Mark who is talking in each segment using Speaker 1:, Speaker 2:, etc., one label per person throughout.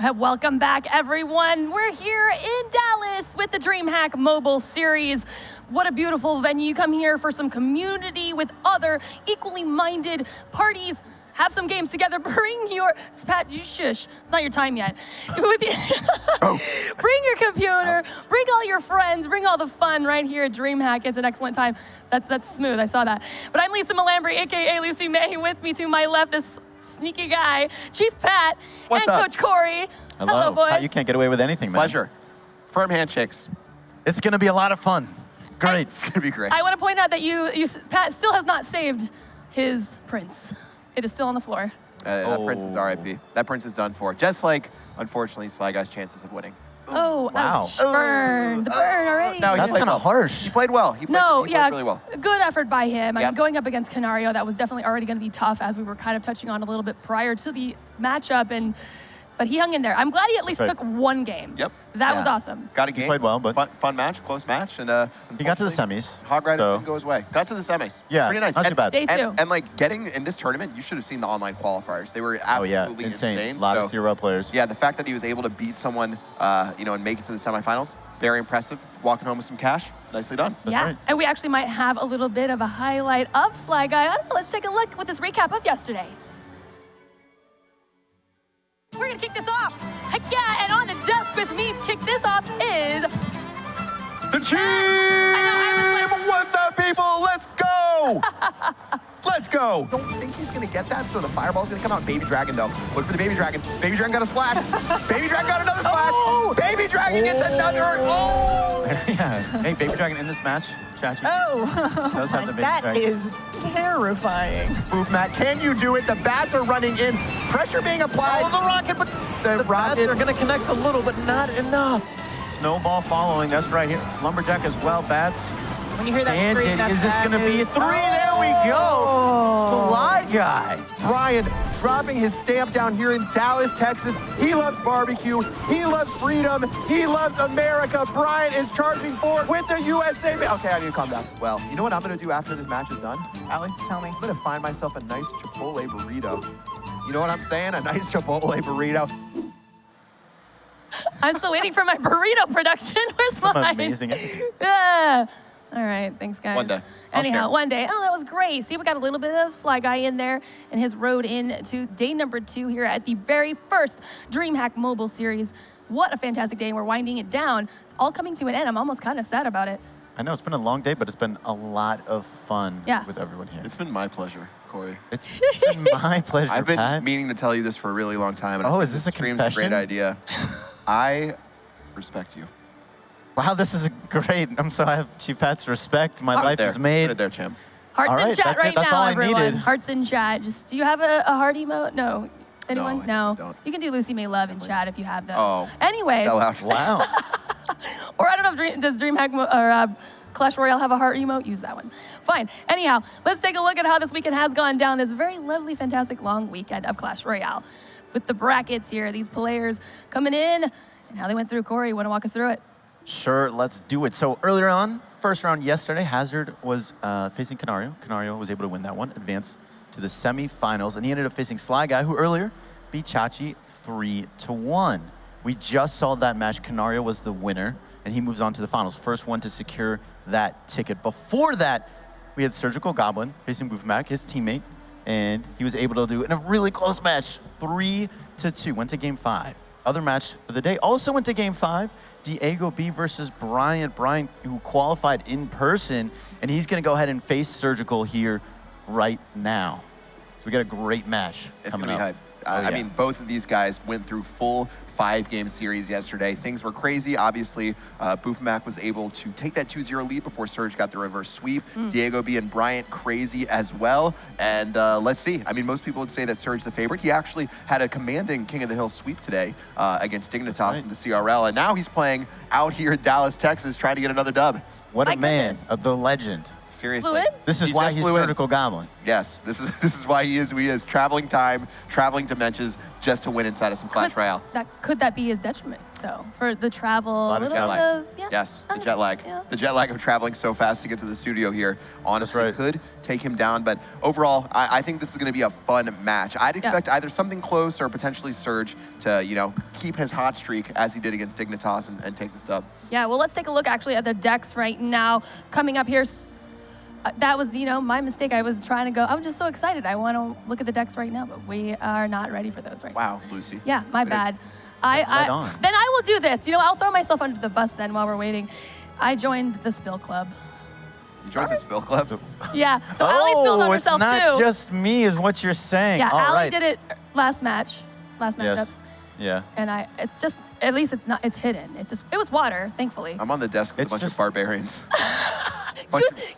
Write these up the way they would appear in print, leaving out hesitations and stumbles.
Speaker 1: Welcome back, everyone. We're here in Dallas with the DreamHack Mobile Series. What a beautiful venue. Come here for some community with other equally minded parties. Have some games together. Bring your, Pat, you shush. It's not your time yet. With you, bring your computer. Bring all your friends. Bring all the fun right here at DreamHack. It's an excellent time. That's smooth. I saw that. But I'm Lisa Malambry, aka Lucy May. With me to my left, this sneaky guy, Chief Pat,
Speaker 2: What's
Speaker 1: and
Speaker 2: up?
Speaker 1: Coach Corey.
Speaker 3: Hello,
Speaker 1: boys.
Speaker 3: Pat, you can't get away with anything, man.
Speaker 2: Pleasure. Firm handshakes.
Speaker 3: It's going to be a lot of fun. Great.
Speaker 2: It's going to be great.
Speaker 1: I want to point out that Pat still has not saved his prince. It is still on the floor.
Speaker 2: That prince is RIP. That prince is done for. Just like, unfortunately, Sly Guy's chances of winning.
Speaker 1: Oh,
Speaker 3: Wow.
Speaker 1: ouch. Burn. The burn already.
Speaker 2: No,
Speaker 3: That's kind of harsh.
Speaker 2: He played well. He played really well.
Speaker 1: Good effort by him. I
Speaker 2: Yep.
Speaker 1: mean, going up against Canario, that was definitely already going to be tough, as we were kind of touching on a little bit prior to the matchup, but he hung in there. I'm glad he at least took one game.
Speaker 2: Yep.
Speaker 1: That was awesome.
Speaker 2: Got a game.
Speaker 3: played well, but
Speaker 2: fun match, close match, and
Speaker 3: he got to the semis.
Speaker 2: Hog Rider
Speaker 3: so
Speaker 2: didn't go his way. Got to the semis.
Speaker 3: Yeah,
Speaker 2: pretty nice.
Speaker 3: not too bad.
Speaker 1: Day two.
Speaker 2: And like getting in this tournament, you should have seen the online qualifiers. They were absolutely insane.
Speaker 3: A lot of zero players.
Speaker 2: Yeah, the fact that he was able to beat someone, and make it to the semifinals, very impressive. Walking home with some cash, nicely done.
Speaker 3: That's
Speaker 1: yeah,
Speaker 3: right.
Speaker 1: and we actually might have a little bit of a highlight of Sly Guy. I don't know, let's take a look with this recap of yesterday. We're gonna kick this off. Heck yeah, and on the desk with me to kick this off is
Speaker 2: The team! What's up, people? Let's go! Let's go! Don't think he's gonna get that, so the fireball's gonna come out. Baby Dragon, though. Look for the Baby Dragon. Baby Dragon got a splash. Baby Dragon got another splash.
Speaker 3: Oh!
Speaker 2: Baby Dragon gets another. Oh!
Speaker 3: Yeah. Hey, Baby Dragon in this match, Chachi.
Speaker 4: Oh,
Speaker 3: Does have the Baby
Speaker 4: that
Speaker 3: Dragon.
Speaker 4: is terrifying.
Speaker 2: Move, Matt. Can you do it? The bats are running in. Pressure being applied.
Speaker 3: Oh, the rocket, but
Speaker 2: The
Speaker 3: bats
Speaker 2: rocket.
Speaker 3: are going to connect a little, but not enough. Snowball following. That's right here. Lumberjack as well. Bats.
Speaker 4: When you hear that
Speaker 3: And
Speaker 4: scream,
Speaker 3: is this going to be a three? There we go.
Speaker 4: Oh.
Speaker 3: Sly Guy.
Speaker 2: Bryaant dropping his stamp down here in Dallas, Texas. He loves barbecue. He loves freedom. He loves America. Bryaant is charging forward with the USA. Okay, I need to calm down. Well, you know what I'm going to do after this match is done, Allie?
Speaker 4: Tell me.
Speaker 2: I'm going to find myself a nice Chipotle burrito. You know what I'm saying? A nice Chipotle burrito.
Speaker 1: I'm still waiting for my burrito production. Where's
Speaker 3: Some
Speaker 1: mine?
Speaker 3: amazing.
Speaker 1: Yeah. All right, thanks, guys.
Speaker 2: One day. I'll
Speaker 1: Anyhow,
Speaker 2: share.
Speaker 1: one day. Oh, that was great. See, we got a little bit of Sly Guy in there and his road into day number 2 here at the very first DreamHack Mobile Series. What a fantastic day. We're winding it down. It's all coming to an end. I'm almost kind of sad about it.
Speaker 3: I know it's been a long day, but it's been a lot of fun with everyone here.
Speaker 2: It's been my pleasure, Corey.
Speaker 3: It's been my pleasure,
Speaker 2: I've been
Speaker 3: Pat.
Speaker 2: meaning to tell you this for a really long time. And
Speaker 3: Oh,
Speaker 2: I
Speaker 3: is
Speaker 2: think
Speaker 3: this a
Speaker 2: stream's
Speaker 3: confession?
Speaker 2: a great idea. I respect you.
Speaker 3: Wow, this is great. I'm so I have Chief Pat's respect. My life
Speaker 2: there.
Speaker 3: is made.
Speaker 2: Put it there, champ.
Speaker 1: Hearts
Speaker 3: All
Speaker 1: in
Speaker 3: right,
Speaker 1: chat
Speaker 3: that's it.
Speaker 1: right
Speaker 3: That's
Speaker 1: now,
Speaker 3: all I
Speaker 1: everyone.
Speaker 3: needed.
Speaker 1: Hearts in chat. Just, do you have a heart emote? No. Anyone?
Speaker 2: I don't.
Speaker 1: You can do Lucy May Love in chat if you have them.
Speaker 2: Oh.
Speaker 1: Anyways.
Speaker 2: Sell out.
Speaker 3: Wow.
Speaker 1: Or I don't know if does DreamHack or Clash Royale have a heart emote? Use that one. Fine. Anyhow, let's take a look at how this weekend has gone down. This very lovely, fantastic long weekend of Clash Royale. With the brackets here, these players coming in and how they went through. Corey, you want to walk us through it?
Speaker 3: Sure, let's do it. So earlier on, first round yesterday, Hazard was facing Canario. Canario was able to win that one, advance to the semifinals, and he ended up facing Sly Guy, who earlier beat Chachi 3-1. We just saw that match. Canario was the winner, and he moves on to the finals. First one to secure that ticket. Before that, we had Surgical Goblin facing Boofmac, his teammate, and he was able to do it in a really close match, 3-2. Went to game 5. Other match of the day also went to game 5. Diego B versus Bryaant. Bryaant, who qualified in person, and he's going to go ahead and face Surgical here right now. So we got a great match
Speaker 2: It's
Speaker 3: coming
Speaker 2: gonna be
Speaker 3: up.
Speaker 2: hype. I mean, both of these guys went through full 5-game series yesterday. Things were crazy. Obviously, Boofmac was able to take that 2-0 lead before Surge got the reverse sweep. Diego B and Bryaant crazy as well. And let's see. I mean, most people would say that Surge the favorite. He actually had a commanding King of the Hill sweep today against Dignitas in the CRL. And now he's playing out here in Dallas, Texas, trying to get another dub.
Speaker 3: What
Speaker 1: My
Speaker 3: a man,
Speaker 1: goodness.
Speaker 3: the legend.
Speaker 2: Seriously.
Speaker 1: Flew in?
Speaker 3: This is
Speaker 2: He
Speaker 3: why
Speaker 2: just
Speaker 3: he's
Speaker 2: flew in.
Speaker 3: Surgical Goblin.
Speaker 2: Yes, this is why he is who he is. Traveling time, traveling dimensions just to win inside of some Clash Royale.
Speaker 1: Could that be his detriment? though, for the travel. A
Speaker 3: lot of
Speaker 1: little
Speaker 3: jet
Speaker 1: bit
Speaker 3: lag.
Speaker 1: of, yeah.
Speaker 2: Yes, the
Speaker 1: honestly,
Speaker 2: jet lag.
Speaker 1: yeah.
Speaker 2: The jet lag of traveling so fast to get to the studio here honestly
Speaker 3: right.
Speaker 2: could take him down. But overall, I think this is going to be a fun match. I'd expect either something close or potentially Surge to, you know, keep his hot streak as he did against Dignitas and take this dub.
Speaker 1: Yeah, well, let's take a look actually at the decks right now. Coming up here, that was, you know, my mistake. I was trying to go, I'm just so excited. I want to look at the decks right now, but we are not ready for those right now.
Speaker 2: Wow, Lucy.
Speaker 1: Yeah, my bad.
Speaker 3: Right on.
Speaker 1: Then I will do this. You know, I'll throw myself under the bus then while we're waiting. I joined the Spill Club.
Speaker 2: You joined the Spill Club?
Speaker 1: Yeah, so Ali spilled on
Speaker 3: it's
Speaker 1: herself
Speaker 3: not
Speaker 1: too.
Speaker 3: just me is what you're saying.
Speaker 1: Yeah,
Speaker 3: All
Speaker 1: Ali
Speaker 3: right.
Speaker 1: did it last matchup.
Speaker 3: Yes. Yeah.
Speaker 1: And it's just, at least it's hidden. It's just, it was water, thankfully.
Speaker 2: I'm on the desk with
Speaker 3: It's
Speaker 2: a bunch
Speaker 3: just-
Speaker 2: of barbarians.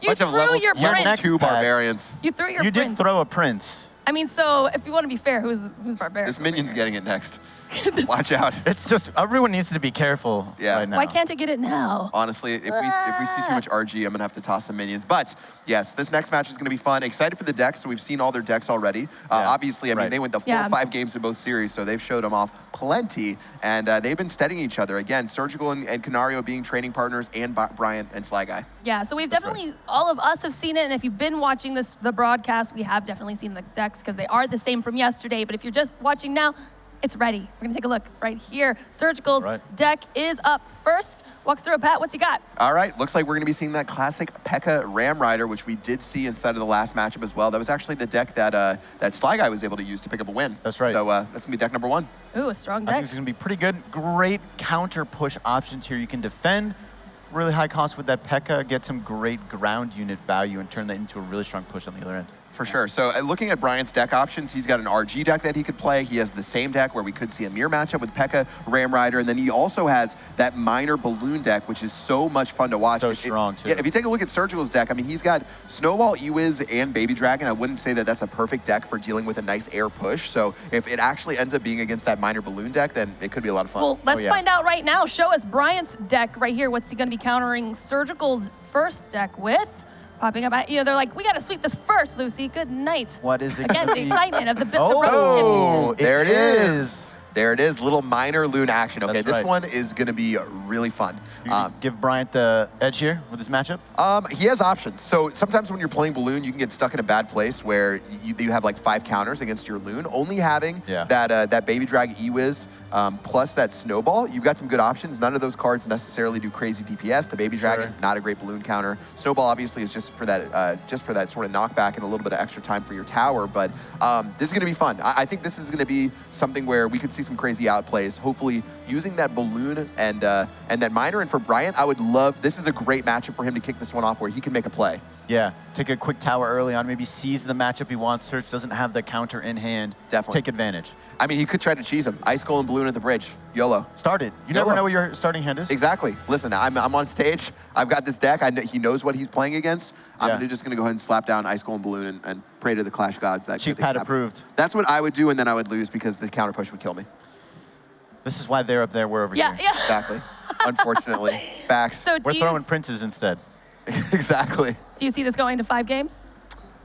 Speaker 1: You threw your
Speaker 3: Yeah,
Speaker 1: prince.
Speaker 3: next-
Speaker 2: 2
Speaker 3: Pat.
Speaker 2: barbarians.
Speaker 1: You threw your
Speaker 3: You did
Speaker 1: prince.
Speaker 3: throw a prince.
Speaker 1: I mean, so if you want to be fair, who's barbarian?
Speaker 2: This minion's getting it next. Watch out.
Speaker 3: It's just everyone needs to be careful
Speaker 2: Yeah.
Speaker 3: right now.
Speaker 1: Why can't it get it now?
Speaker 2: Honestly, if we see too much RG, I'm gonna have to toss some minions. But yes, this next match is gonna be fun. Excited for the decks. So we've seen all their decks already. Obviously, I mean,
Speaker 3: Right.
Speaker 2: they went the full
Speaker 1: Yeah.
Speaker 2: 5 games in both series, so they've showed them off plenty. And they've been studying each other. Again, Surgical and Canario being training partners, and Bryaant and Sly Guy.
Speaker 1: Yeah, so we've definitely, all of us have seen it, and if you've been watching the broadcast, we have definitely seen the decks because they are the same from yesterday. But if you're just watching now, it's ready. We're gonna take a look right here. Surgical's deck is up first. Walk us through it, Pat. What's he got?
Speaker 2: All right, looks like we're gonna be seeing that classic P.E.K.K.A. Ram Rider, which we did see inside of the last matchup as well. That was actually the deck that that Sly Guy was able to use to pick up a win.
Speaker 3: That's right.
Speaker 2: So that's gonna be deck number 1.
Speaker 1: Ooh, a strong
Speaker 3: I
Speaker 1: deck.
Speaker 3: think it's going to be pretty good. Great counter push options here. You can defend really high cost with that P.E.K.K.A., get some great ground unit value, and turn that into a really strong push on the other end.
Speaker 2: For sure. So looking at Bryaant's deck options, he's got an RG deck that he could play. He has the same deck where we could see a mirror matchup with P.E.K.K.A., Ram Rider, and then he also has that minor balloon deck, which is so much fun to watch.
Speaker 3: So strong, too.
Speaker 2: Yeah, if you take a look at Surgical's deck, I mean, he's got Snowball, Ewiz, and Baby Dragon. I wouldn't say that that's a perfect deck for dealing with a nice air push. So if it actually ends up being against that minor balloon deck, then it could be a lot of fun.
Speaker 1: Well, let's
Speaker 3: yeah.
Speaker 1: find out right now. Show us Bryant's deck right here. What's he gonna be countering Surgical's first deck with? Popping up, you know, they're like, we gotta sweep this first, Lucy. Good night.
Speaker 3: What is it
Speaker 1: Again,
Speaker 3: gonna
Speaker 1: the
Speaker 3: be?
Speaker 1: excitement of the
Speaker 3: Oh,
Speaker 2: there it is.
Speaker 3: is.
Speaker 2: There it is, little minor loon action. Okay,
Speaker 3: That's
Speaker 2: this
Speaker 3: right.
Speaker 2: one is going to be really fun.
Speaker 3: You give Bryaant the edge here with this matchup?
Speaker 2: He has options. So sometimes when you're playing Balloon, you can get stuck in a bad place where you have like 5 counters against your Loon. Only having that Baby Drag Ewiz plus that Snowball, you've got some good options. None of those cards necessarily do crazy DPS. The Baby Dragon, not a great Balloon counter. Snowball obviously is just for that sort of knockback and a little bit of extra time for your tower. But this is going to be fun. I think this is going to be something where we could see some crazy outplays. Hopefully using that Balloon and that Miner. And for Bryaant, I would love, this is a great matchup for him to kick this one off where he can make a play.
Speaker 3: Yeah, take a quick tower early on, maybe seize the matchup he wants. Surge doesn't have the counter in hand.
Speaker 2: Definitely.
Speaker 3: Take advantage.
Speaker 2: I mean, he could try to cheese him. Ice Golem Balloon at the bridge. YOLO.
Speaker 3: Start it. You
Speaker 2: YOLO.
Speaker 3: never know what your starting hand is.
Speaker 2: Exactly. Listen, I'm on stage. I've got this deck. He knows what he's playing against. I'm just going to go ahead and slap down Ice Golem Balloon and pray to the Clash Gods. That
Speaker 3: Chief
Speaker 2: good things
Speaker 3: Pat
Speaker 2: happen.
Speaker 3: approved.
Speaker 2: That's what I would do, and then I would lose because the counter push would kill me.
Speaker 3: This is why they're up there, we're over here.
Speaker 1: Yeah.
Speaker 2: Exactly. Unfortunately. Facts.
Speaker 1: So
Speaker 3: We're throwing princes instead.
Speaker 2: Exactly.
Speaker 1: do you see this going to 5 games?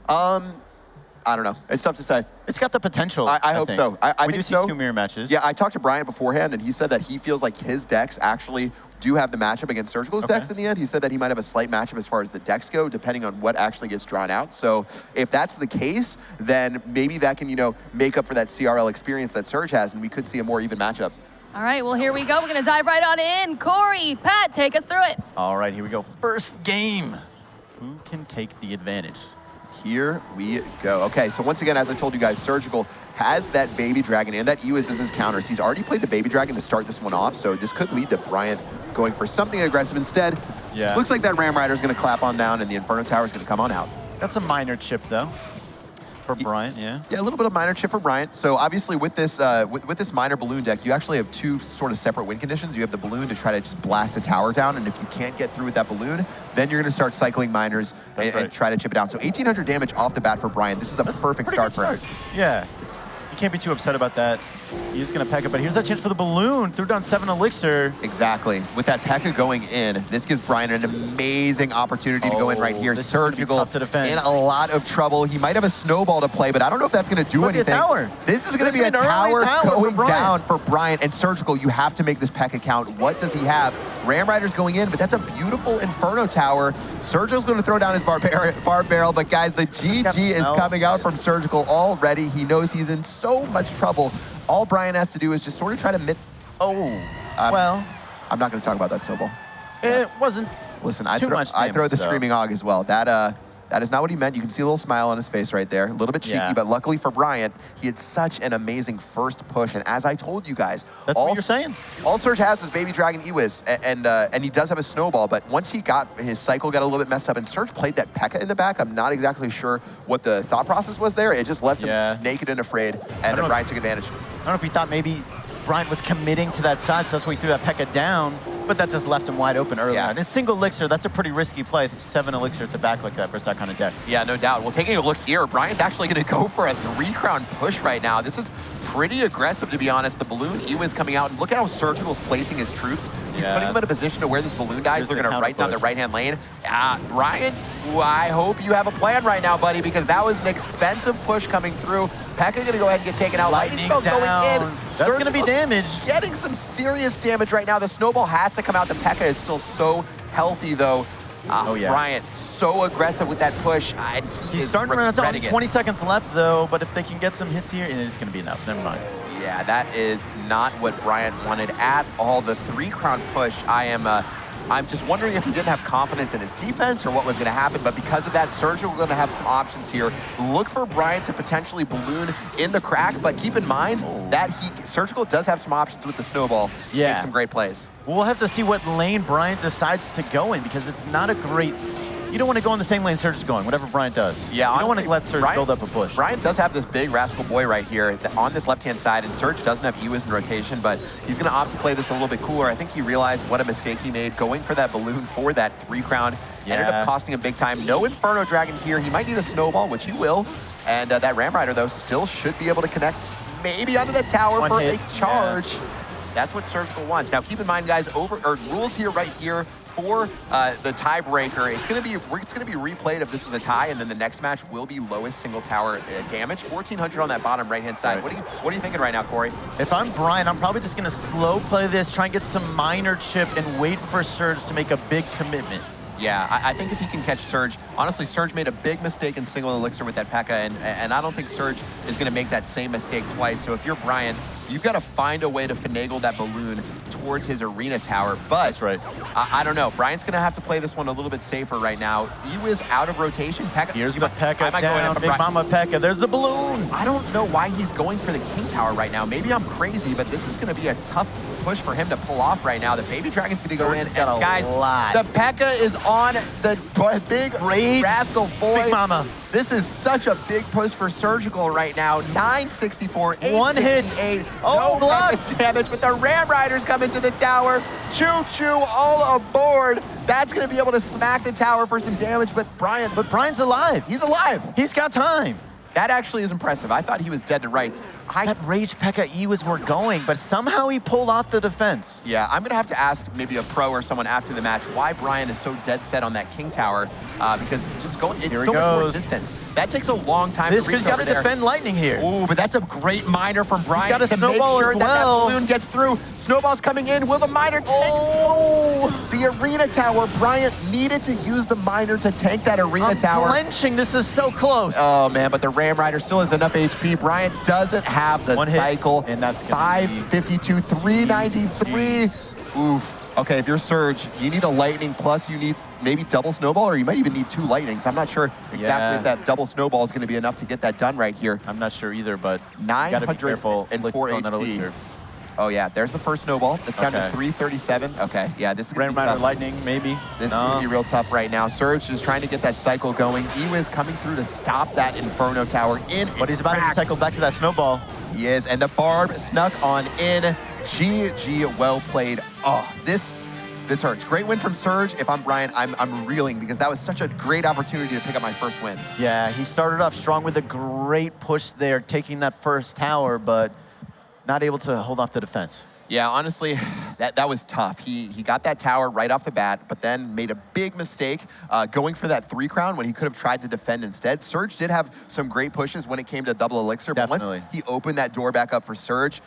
Speaker 2: I don't know. It's tough to say.
Speaker 3: It's got the potential.
Speaker 2: I hope
Speaker 3: think.
Speaker 2: so. I
Speaker 3: we
Speaker 2: think
Speaker 3: do see
Speaker 2: so.
Speaker 3: 2 mirror matches.
Speaker 2: Yeah, I talked to Bryaant beforehand, and he said that he feels like his decks actually do have the matchup against Surgical's decks in the end. He said that he might have a slight matchup as far as the decks go, depending on what actually gets drawn out. So if that's the case, then maybe that can, make up for that CRL experience that Surge has, and we could see a more even matchup.
Speaker 1: All right, well, here we go. We're going to dive right on in. Corey, Pat, take us through it.
Speaker 3: All right, here we go. First game. Who can take the advantage?
Speaker 2: Here we go. Okay, so once again, as I told you guys, Surgical has that Baby Dragon and that Ewiz as his counters. He's already played the Baby Dragon to start this one off, so this could lead to Bryaant going for something aggressive instead.
Speaker 3: Yeah.
Speaker 2: Looks like that Ram Rider is going to clap on down and the Inferno Tower is going to come on out.
Speaker 3: That's a minor chip, though, for Bryaant, yeah.
Speaker 2: Yeah, a little bit of minor chip for Bryaant. So obviously with this with this minor balloon deck, you actually have 2 sort of separate win conditions. You have the balloon to try to just blast a tower down, and if you can't get through with that balloon, then you're going to start cycling miners and try to chip it down. So 1,800 damage off the bat for Bryaant. This is a perfect start for him.
Speaker 3: Yeah. You can't be too upset about that. He's going to P.E.K.K.A, but here's a chance for the balloon. Threw down 7 elixir.
Speaker 2: Exactly. With that P.E.K.K.A going in, this gives Bryaant an amazing opportunity to go in right here.
Speaker 3: This is gonna be
Speaker 2: Surgical
Speaker 3: tough to defend.
Speaker 2: in a lot of trouble. He might have a snowball to play, but I don't know if that's going to do
Speaker 3: Might be a
Speaker 2: anything.
Speaker 3: tower.
Speaker 2: This is going to be a
Speaker 3: This is an early
Speaker 2: tower
Speaker 3: tower for
Speaker 2: going
Speaker 3: Bryaant.
Speaker 2: down for Bryaant. And Surgical, you have to make this P.E.K.K.A count. What does he have? Ram Rider's going in, but that's a beautiful Inferno tower. Surgical's going to throw down his barb barrel, but guys, the GG is coming out from Surgical already. He knows he's in so much trouble. All Bryaant has to do is just sort of try to
Speaker 3: Well,
Speaker 2: I'm not going to talk about that snowball.
Speaker 3: it wasn't.
Speaker 2: Listen,
Speaker 3: Too much
Speaker 2: I throw
Speaker 3: damage,
Speaker 2: the
Speaker 3: though.
Speaker 2: Screaming Hog as well. That is not what he meant. You can see a little smile on his face right there. A little bit cheeky,
Speaker 3: Yeah.
Speaker 2: but luckily for Bryaant, he had such an amazing first push. And as I told you guys,
Speaker 3: That's what you're saying.
Speaker 2: all Surge has is Baby Dragon Ewiz, and he does have a snowball, but once he got, his cycle got a little bit messed up, and Surge played that P.E.K.K.A in the back. I'm not exactly sure what the thought process was there. It just left him naked and afraid, and then Bryaant took advantage.
Speaker 3: I don't know if he thought maybe Bryaant was committing to that side, so that's why he threw that P.E.K.K.A down, but that just left him wide open early on. His single elixir, that's a pretty risky play. 7 elixir at the back like that versus that kind of deck.
Speaker 2: Yeah, no doubt. Well, taking a look here, Bryaant's actually going to go for a 3-crown push right now. This is pretty aggressive, to be honest. The balloon Ewiz coming out, and look at how Surgical's placing his troops. He's putting them in a position to where this balloon dies. They're going to right down the right-hand lane. Bryaant, I hope you have a plan right now, buddy, because that was an expensive push coming through. P.E.K.K.A going to go ahead and get taken out. Lightning spell going in.
Speaker 3: That's going to be damage.
Speaker 2: Getting some serious damage right now. The snowball has to come out. The P.E.K.K.A is still so healthy, though. Bryaant, so aggressive with that push. And
Speaker 3: He's starting to run out of 20 seconds left, though, but if they can get some hits here, it's going to be enough. Never mind.
Speaker 2: Yeah, that is not what Bryaant wanted at all. The 3-crown push, I'm just wondering if he didn't have confidence in his defense or what was going to happen, but because of that, Surgical going to have some options here. Look for Bryaant to potentially balloon in the crack, but keep in mind that Surgical does have some options with the snowball.
Speaker 3: Yeah.
Speaker 2: Make some great plays.
Speaker 3: We'll have to see what lane Bryaant decides to go in, because it's not a great... You don't want to go in the same lane Surge is going, whatever Bryaant does.
Speaker 2: Yeah,
Speaker 3: you don't want to let Surge build up a push.
Speaker 2: Bryaant does have this big Rascal Boy right here on this left-hand side, and Surge doesn't have Ewiz in rotation, but he's going to opt to play this a little bit cooler. I think he realized what a mistake he made going for that balloon for that 3-crown. Ended up costing him big time. No Inferno Dragon here. He might need a snowball, which he will. And that Ram Rider, though, still should be able to connect maybe onto the tower for a charge. That's what Surgical wants. Now, keep in mind, guys, rules here right here for the tiebreaker. It's gonna be replayed if this is a tie, and then the next match will be lowest single tower damage. 1,400 on that bottom right-hand side. What are you thinking right now, Corey?
Speaker 3: If I'm Bryaant, I'm probably just gonna slow play this, try and get some minor chip, and wait for Surge to make a big commitment.
Speaker 2: Yeah, I think if he can catch Surge, honestly, Surge made a big mistake in single elixir with that P.E.K.K.A, and I don't think Surge is going to make that same mistake twice. So if you're Bryaant, you've got to find a way to finagle that balloon towards his arena tower. But
Speaker 3: that's right.
Speaker 2: I don't know. Bryaant's going to have to play this one a little bit safer right now. Ewiz out of rotation. P.E.K.K.A.
Speaker 3: Here's the P.E.K.K.A down, Big Mama P.E.K.K.A. There's the balloon.
Speaker 2: I don't know why he's going for the King Tower right now. Maybe I'm crazy, but this is going to be a tough push for him to pull off right now. The Baby Dragon's going to go in. And guys, the P.E.K.K.A is on the big
Speaker 3: Rage
Speaker 2: Rascal Boy.
Speaker 3: Big Mama.
Speaker 2: This is such a big push for Surgical right now. 964, 868.
Speaker 3: Oh,
Speaker 2: no damage, but the Ram Riders come into the tower. Choo-choo all aboard. That's going to be able to smack the tower for some damage, but
Speaker 3: Bryaant's alive.
Speaker 2: He's alive.
Speaker 3: He's got time.
Speaker 2: That actually is impressive. I thought he was dead to rights.
Speaker 3: That Rage P.E.K.K.A was where going, but somehow he pulled off the defense.
Speaker 2: Yeah, I'm going to have to ask maybe a pro or someone after the match why Bryaant is so dead set on that King Tower, because it's so much more distance. That takes a long time to reach
Speaker 3: He's got to defend Lightning here.
Speaker 2: Ooh, but that's a great miner from Bryaant.
Speaker 3: He's got a snowball
Speaker 2: to make sure
Speaker 3: as
Speaker 2: that
Speaker 3: well.
Speaker 2: balloon gets through. Snowball's coming in. Will the miner tank? The arena tower. Bryaant needed to use the miner to tank that arena tower.
Speaker 3: I'm clenching. This is so close.
Speaker 2: Oh, man, but the Ram Rider still has enough HP. Bryaant doesn't have the cycle.
Speaker 3: And that's
Speaker 2: 552, 393. Oof. Okay, if you're Surge, you need a Lightning, plus you need maybe double Snowball, or you might even need 2 Lightnings. I'm not sure exactly if that double Snowball is going to be enough to get that done right here.
Speaker 3: I'm not sure either, but you got to be careful
Speaker 2: and 4
Speaker 3: on that elixir.
Speaker 2: Oh, yeah, there's the first Snowball. It's down to 337. Okay, yeah, this is going to be tough.
Speaker 3: Lightning, maybe.
Speaker 2: This is going to be real tough right now. Surge just trying to get that cycle going. Ewiz coming through to stop that Inferno Tower in.
Speaker 3: But he's about to cycle back to that Snowball.
Speaker 2: He is, and the Barb snuck on in. GG, well played. Oh, this hurts. Great win from Surge. If I'm Bryaant, I'm reeling, because that was such a great opportunity to pick up my first win.
Speaker 3: Yeah, he started off strong with a great push there, taking that first tower, but not able to hold off the defense.
Speaker 2: Yeah, honestly, that was tough. He got that tower right off the bat, but then made a big mistake going for that 3 crown when he could have tried to defend instead. Surge did have some great pushes when it came to double elixir, but
Speaker 3: Definitely.
Speaker 2: once he opened that door back up for Surge,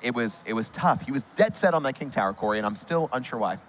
Speaker 2: it was tough. He was dead set on that King Tower, Corey, and I'm still unsure why.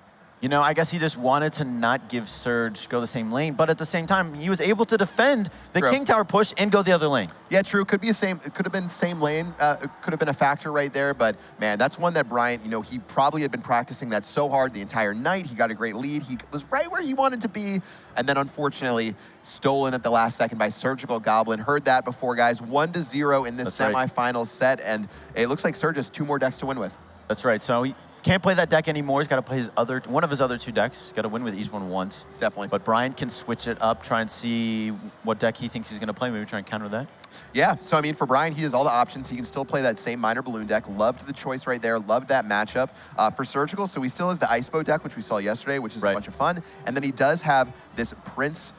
Speaker 3: You know, I guess he just wanted to not give Surge go the same lane, but at the same time, he was able to defend the
Speaker 2: True.
Speaker 3: King Tower push and go the other lane.
Speaker 2: Yeah, true. It could have been same lane. It could have been a factor right there. But man, that's one that Bryaant, you know, he probably had been practicing that so hard the entire night. He got a great lead. He was right where he wanted to be. And then unfortunately, stolen at the last second by Surgical Goblin. Heard that before, guys. 1-0 in this
Speaker 3: That's right.
Speaker 2: semifinal set. And it looks like Surge has 2 more decks to win with.
Speaker 3: That's right. So he can't play that deck anymore. He's got to play one of his other 2 decks. He's got to win with each one once.
Speaker 2: Definitely.
Speaker 3: But Bryaant can switch it up, try and see what deck he thinks he's going to play. Maybe try and counter that.
Speaker 2: Yeah, so I mean, for Bryaant, he has all the options. He can still play that same Minor Balloon deck. Loved the choice right there. Loved that matchup. For Surgical, so he still has the Ice Bow deck, which we saw yesterday, which is a bunch of fun. And then he does have this Prince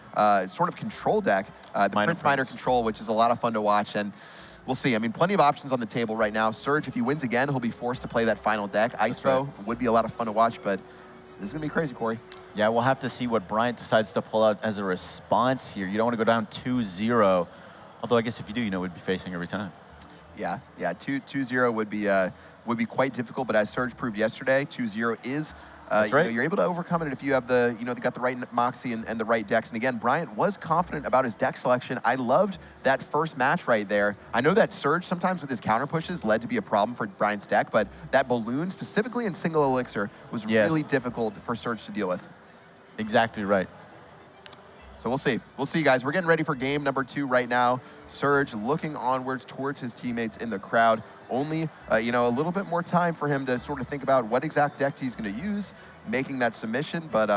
Speaker 2: sort of control deck, the Prince Minor Control, which is a lot of fun to watch. And we'll see. I mean, plenty of options on the table right now. Surge, if he wins again, he'll be forced to play that final deck. Ice Bow would be a lot of fun to watch, but this is going to be crazy, Corey.
Speaker 3: Yeah, we'll have to see what Bryaant decides to pull out as a response here. You don't want to go down 2-0. Although I guess if you do, you know, we'd be facing every time.
Speaker 2: Yeah, 2-0 would be quite difficult, but as Surge proved yesterday, 2-0 is
Speaker 3: That's right.
Speaker 2: You're able to overcome it if you have the, got the right Moxie and the right decks. And again, Bryaant was confident about his deck selection. I loved that first match right there. I know that Surge sometimes with his counter pushes led to be a problem for Bryant's deck, but that balloon, specifically in single elixir, was really difficult for Surge to deal with.
Speaker 3: Exactly right.
Speaker 2: So we'll see. We'll see, guys. We're getting ready for game number 2 right now. Surge looking onwards towards his teammates in the crowd. Only, a little bit more time for him to sort of think about what exact deck he's going to use, making that submission. But,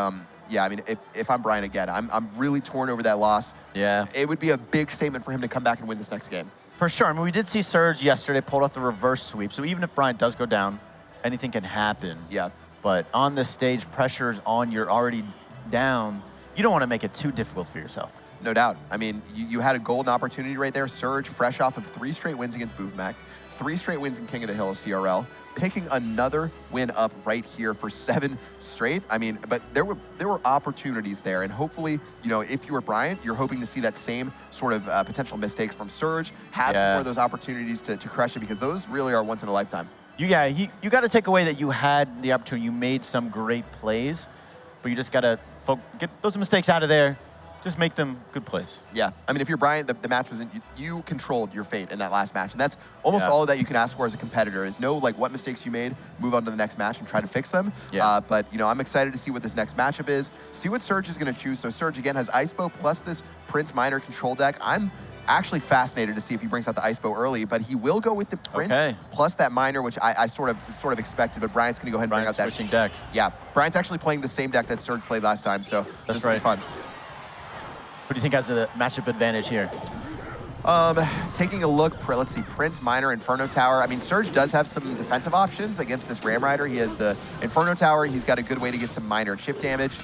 Speaker 2: yeah, I mean, if I'm Bryaant again, I'm really torn over that loss.
Speaker 3: Yeah.
Speaker 2: It would be a big statement for him to come back and win this next game.
Speaker 3: For sure. I mean, we did see Surge yesterday pulled off the reverse sweep. So even if Bryaant does go down, anything can happen.
Speaker 2: Yeah.
Speaker 3: But on this stage, pressure's on. You're already down. You don't want to make it too difficult for yourself.
Speaker 2: No doubt. I mean, you had a golden opportunity right there. Surge, fresh off of 3 straight wins against DreamHack, 3 straight wins in King of the Hill CRL, picking another win up right here for 7 straight. I mean, but there were opportunities there, and hopefully, if you were Bryaant, you're hoping to see that same sort of potential mistakes from Surge, have more of those opportunities to crush it, because those really are once in a lifetime.
Speaker 3: You got to take away that you had the opportunity. You made some great plays, but you just got to get those mistakes out of there. Just make them good plays.
Speaker 2: Yeah. I mean, if you're Bryaant, the match was you controlled your fate in that last match. And that's almost all that you can ask for as a competitor, is know what mistakes you made, move on to the next match and try to fix them.
Speaker 3: Yeah.
Speaker 2: But, I'm excited to see what this next matchup is, see what Surge is going to choose. So Surge, again, has Ice Bow plus this Prince Minor control deck. I'm actually fascinated to see if he brings out the Ice Bow early, but he will go with the Prince plus that Minor, which I sort of expected, but Bryant's going to go ahead and bring out that.
Speaker 3: Switching decks.
Speaker 2: Yeah. Bryant's actually playing the same deck that Surge played last time, so
Speaker 3: that's
Speaker 2: right. Fun.
Speaker 3: Who do you think has the matchup advantage here?
Speaker 2: Taking a look, let's see, Prince, Minor, Inferno Tower. I mean, Surge does have some defensive options against this Ram Rider. He has the Inferno Tower. He's got a good way to get some minor chip damage.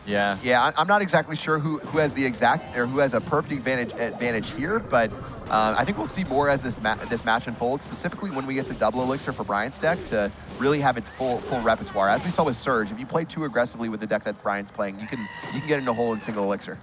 Speaker 2: Yeah, I'm not exactly sure who has the exact, or who has a perfect advantage here, but I think we'll see more as this match unfolds, specifically when we get to double elixir for Bryant's deck to really have its full repertoire. As we saw with Surge, if you play too aggressively with the deck that Bryant's playing, you can get in a hole in single elixir.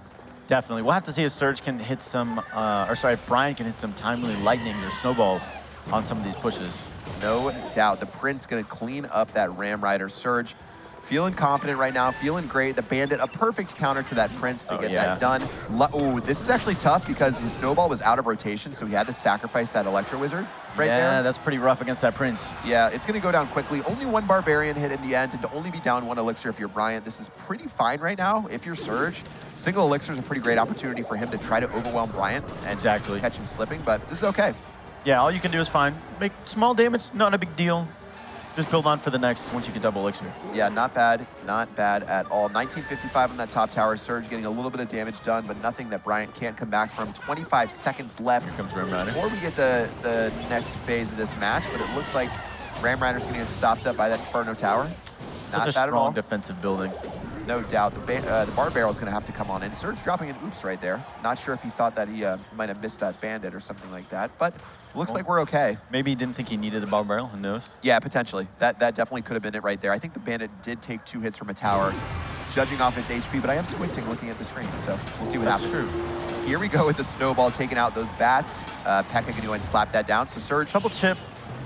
Speaker 3: Definitely. We'll have to see if Surge can hit some, if Bryaant can hit some timely lightnings or snowballs on some of these pushes.
Speaker 2: No doubt. The Prince going to clean up that Ram Rider. Surge feeling confident right now, feeling great. The Bandit, a perfect counter to that Prince to get that done. Oh, this is actually tough because his Snowball was out of rotation, so he had to sacrifice that Electro Wizard right there.
Speaker 3: Yeah, that's pretty rough against that Prince.
Speaker 2: Yeah, it's going to go down quickly. Only 1 Barbarian hit in the end, and to only be down 1 Elixir if you're Bryaant. This is pretty fine right now if you're Surge. Single Elixir is a pretty great opportunity for him to try to overwhelm Bryaant and catch him slipping, but this is okay.
Speaker 3: Yeah, all you can do is fine. Make small damage, not a big deal. Just build on for the next once you get double elixir.
Speaker 2: Yeah, not bad at all. 1955 on that top tower. Surge getting a little bit of damage done, but nothing that Bryaant can't come back from. 25 seconds left.
Speaker 3: Here comes Ram Rider.
Speaker 2: Before we get to the next phase of this match, but it looks like Ram Rider's going to get stopped up by that Inferno Tower.
Speaker 3: Such a strong defensive building.
Speaker 2: No doubt. The bar barrel is going to have to come on in. Surge dropping an oops right there. Not sure if he thought that he might have missed that bandit or something like that, but looks like we're okay.
Speaker 3: Maybe he didn't think he needed the bar barrel. Who knows?
Speaker 2: Yeah, potentially. That definitely could have been it right there. I think the bandit did take 2 hits from a tower, judging off its HP, but I am squinting looking at the screen, so we'll see what happens.
Speaker 3: True.
Speaker 2: Here we go with the snowball taking out those bats. Pekka can go ahead and slap that down. So Surge,
Speaker 3: Double chip.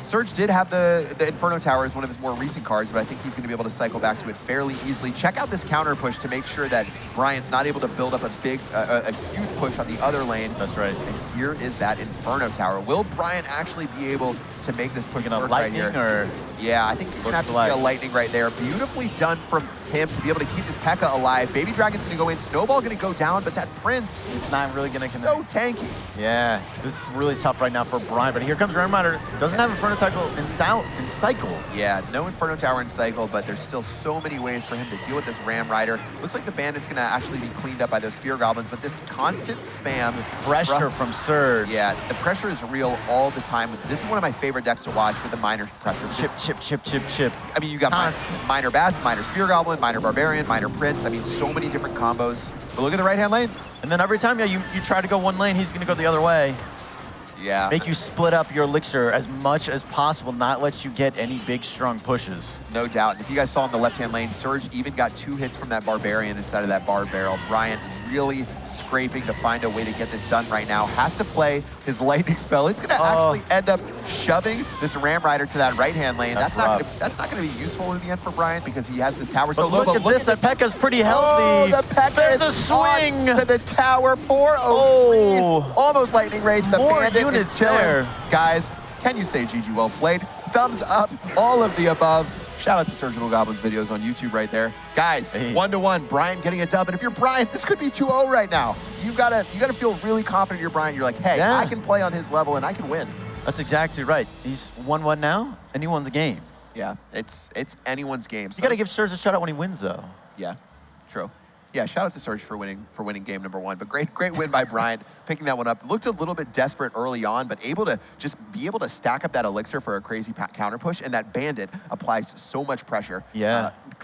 Speaker 2: Surge did have the Inferno Tower as one of his more recent cards, but I think he's going to be able to cycle back to it fairly easily. Check out this counter push to make sure that Bryant's not able to build up a huge push on the other lane.
Speaker 3: That's right.
Speaker 2: And here is that Inferno Tower. Will Bryaant actually be able to make this push
Speaker 3: Gonna
Speaker 2: work right
Speaker 3: lightning
Speaker 2: here?
Speaker 3: or
Speaker 2: Yeah, I think you're going to have to see a lightning right there. Beautifully done from him to be able to keep his Pekka alive. Baby Dragon's going to go in. Snowball going to go down, but that Prince,
Speaker 3: it's not really gonna connect.
Speaker 2: so tanky.
Speaker 3: Yeah, this is really tough right now for Bryaant, but here comes Ram Rider. Doesn't have Inferno Cycle in cycle.
Speaker 2: Yeah, no Inferno Tower in cycle, but there's still so many ways for him to deal with this Ram Rider. Looks like the Bandit's gonna actually be cleaned up by those Spear Goblins, but this constant spam.
Speaker 3: Pressure from Surge.
Speaker 2: Yeah, the pressure is real all the time. This is one of my favorite decks to watch with the minor pressure.
Speaker 3: Chip, chip, chip, chip, chip.
Speaker 2: I mean, you got minor Bats, minor Spear Goblin, minor Barbarian, minor Prince. I mean, so many different combos. But look at the right-hand lane.
Speaker 3: And then every time you try to go one lane, he's gonna go the other way.
Speaker 2: Yeah.
Speaker 3: Make you split up your elixir as much as possible, not let you get any big, strong pushes.
Speaker 2: No doubt. If you guys saw in the left-hand lane, Surge even got 2 hits from that Barbarian instead of that Bar Barrel. Bryaant really scraping to find a way to get this done right now. Has to play his lightning spell. It's going to actually end up shoving this Ram Rider to that right-hand lane. That's not going to be useful in the end for Bryaant because he has this tower so low.
Speaker 3: Look at this. That Pekka's pretty healthy.
Speaker 2: Oh, the Pekka
Speaker 3: There's
Speaker 2: is
Speaker 3: a swing
Speaker 2: to the tower. 403.
Speaker 3: Oh.
Speaker 2: Almost lightning rage. The
Speaker 3: More
Speaker 2: Bandit
Speaker 3: units
Speaker 2: is chilling.
Speaker 3: there.
Speaker 2: Guys, can you say GG well played? Thumbs up, all of the above. Shout out to Surgical Goblins videos on YouTube right there. Guys, 1-1, Bryaant getting a dub. And if you're Bryaant, this could be 2-0 right now. You gotta feel really confident you're Bryaant. You're like, hey, I can play on his level and I can win.
Speaker 3: That's exactly right. He's 1-1 now, and he won the game.
Speaker 2: Yeah, it's anyone's game. So
Speaker 3: You got to give Surge a shout out when he wins, though.
Speaker 2: Yeah, true. Yeah, shout out to Surge for winning game number 1. But great win by Bryaant, picking that one up. Looked a little bit desperate early on, but able to just be able to stack up that elixir for a crazy counter push. And that Bandit applies so much pressure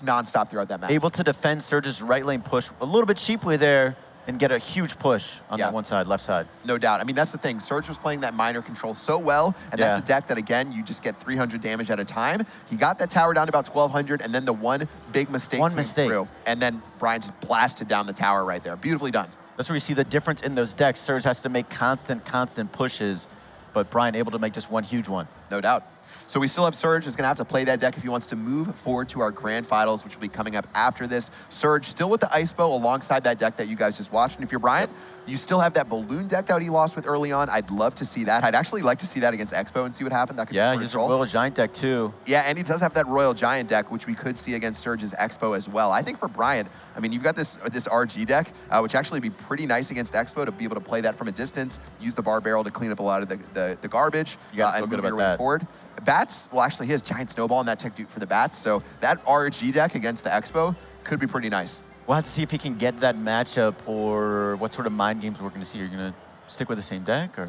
Speaker 2: nonstop throughout that match.
Speaker 3: Able to defend Surge's right lane push a little bit cheaply there and get a huge push on that one side, left side.
Speaker 2: No doubt. I mean, that's the thing. Surge was playing that minor control so well, and that's a deck that, again, you just get 300 damage at a time. He got that tower down to about 1,200, and then the one big mistake came through, and then Bryaant just blasted down the tower right there. Beautifully done.
Speaker 3: That's where you see the difference in those decks. Surge has to make constant pushes, but Bryaant able to make just one huge one.
Speaker 2: No doubt. So we still have Surge is going to have to play that deck if he wants to move forward to our grand finals, which will be coming up after this. Surge still with the Ice Bow alongside that deck that you guys just watched. And if you're Bryaant, you still have that balloon deck that he lost with early on. I'd love to see that. I'd actually like to see that against Expo and see what happened. That could be
Speaker 3: he's a Royal Giant deck too.
Speaker 2: Yeah, and he does have that Royal Giant deck, which we could see against Surge's Expo as well. I think for Bryaant, I mean, you've got this RG deck, which actually be pretty nice against Expo to be able to play that from a distance, use the Bar Barrel to clean up a lot of the garbage,
Speaker 3: You got to feel
Speaker 2: and
Speaker 3: good
Speaker 2: move your
Speaker 3: about
Speaker 2: way
Speaker 3: that.
Speaker 2: forward. Bats, well, actually, he has Giant Snowball in that tech for the Bats, so that RG deck against the Expo could be pretty nice.
Speaker 3: We'll have to see if he can get that matchup or what sort of mind games we're going to see. Are you going to stick with the same deck or